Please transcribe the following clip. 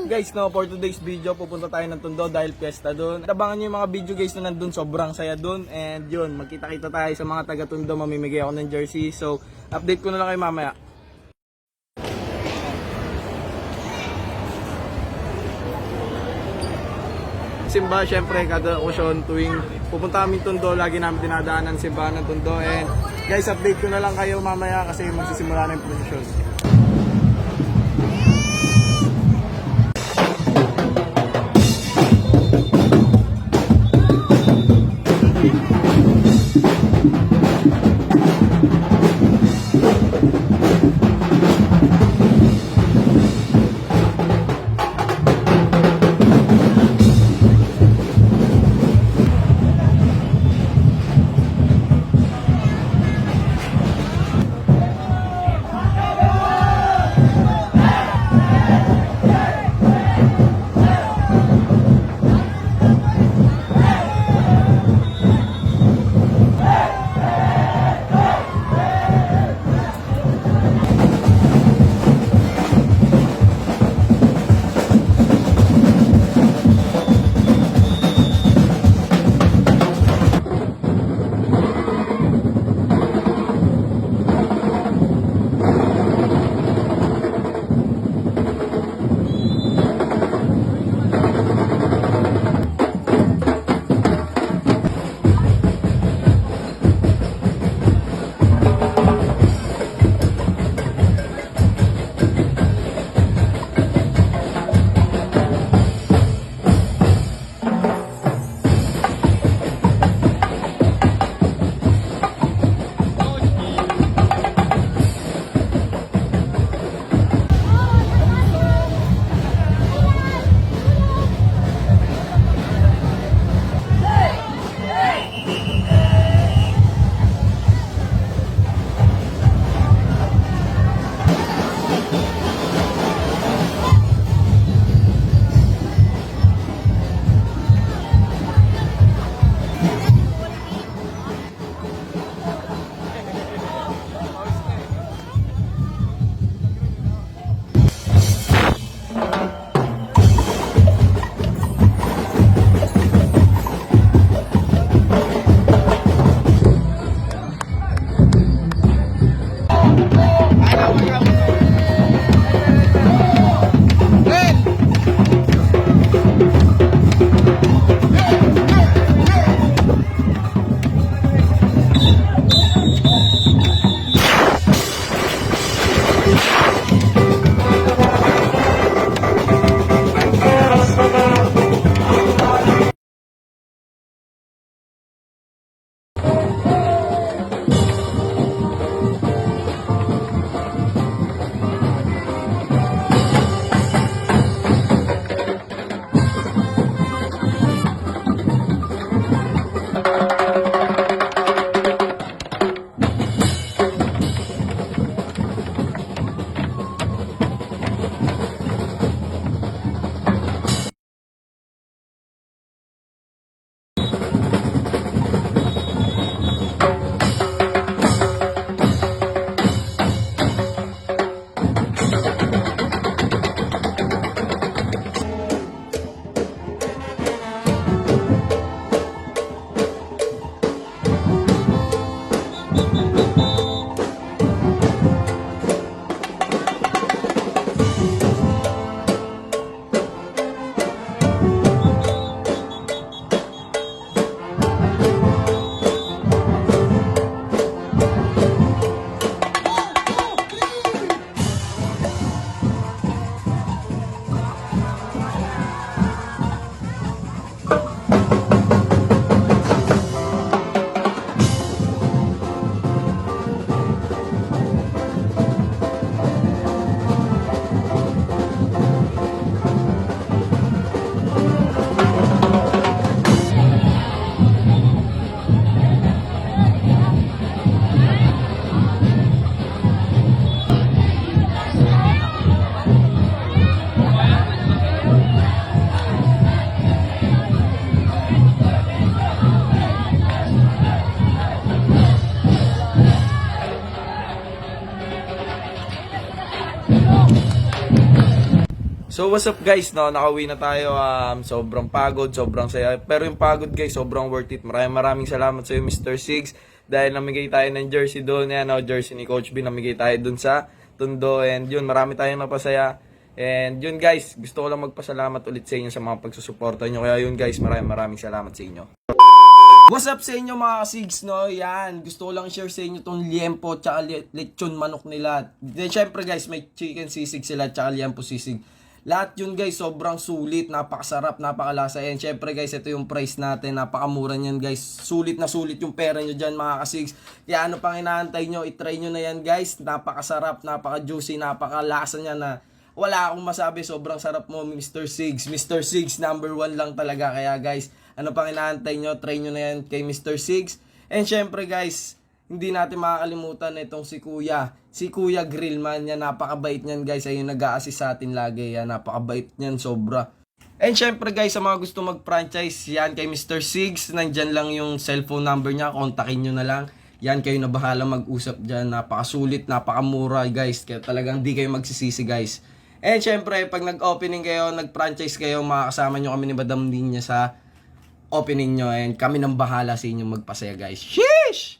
Guys, no, for today's video, pupunta tayo ng Tondo dahil fiesta doon. Abangan nyo yung mga video guys na nandun, sobrang saya doon. And yun, magkita-kita tayo sa mga taga Tondo, mamimigay ako ng jersey. So, update ko na lang kayo mamaya. Simba, syempre, kada okasyon tuwing pupunta kami Tondo, lagi namin dinadaanan simbahan ng Tondo. And guys, update ko na lang kayo mamaya kasi magsisimula na yung prosesyon. So what's up guys, no? Nakauwi na tayo, sobrang pagod, sobrang saya. Pero yung pagod guys, sobrang worth it. Maraming salamat sa iyo Mr. Sigs dahil namigay tayo ng jersey doon. Yan, jersey ni Coach B, namigay tayo doon sa Tondo. And yun, marami tayong napasaya. And yun guys, gusto ko lang magpasalamat ulit sa inyo sa mga pagsusuporta nyo. Kaya yun guys, maraming salamat sa inyo. What's up sa inyo mga kasigs, no? Yan, gusto ko lang share sa inyo tong liempo tsaka lechon manok nila. Then syempre guys, may chicken sisig sila tsaka liempo sisig. Lahat yun guys, sobrang sulit, napakasarap, napakalasa. And syempre guys, ito yung price natin, napakamura niyan guys. Sulit na sulit yung pera nyo dyan mga kasigs. Kaya ano pang inaantay nyo, itry nyo na yan guys. Napakasarap, napaka-juicy, napakalasa niya na wala akong masabi, sobrang sarap mo Mr. Sigs. Mr. Sigs, number 1 lang talaga. Kaya guys, ano pang inaantay nyo, try nyo na yan kay Mr. Sigs. And syempre guys, hindi natin makakalimutan itong si Kuya Grillman. Yan, napakabait niyan guys. Ayun, nag-a-assist sa atin lagi. Yan, napakabait niyan, sobra. And syempre guys, sa mga gusto mag-franchise, yan kay Mr. Sigs. Nandyan lang yung cellphone number niya. Kontakin nyo na lang. Yan, kayo na bahala mag-usap dyan. Napakasulit, napakamura guys. Kaya talagang di kayo magsisisi guys. And syempre, pag nag-opening kayo, nag-franchise kayo, makakasama nyo kami ni Madam Linya sa opening nyo. And kami nang bahala sa inyo magpasaya guys. Sheesh!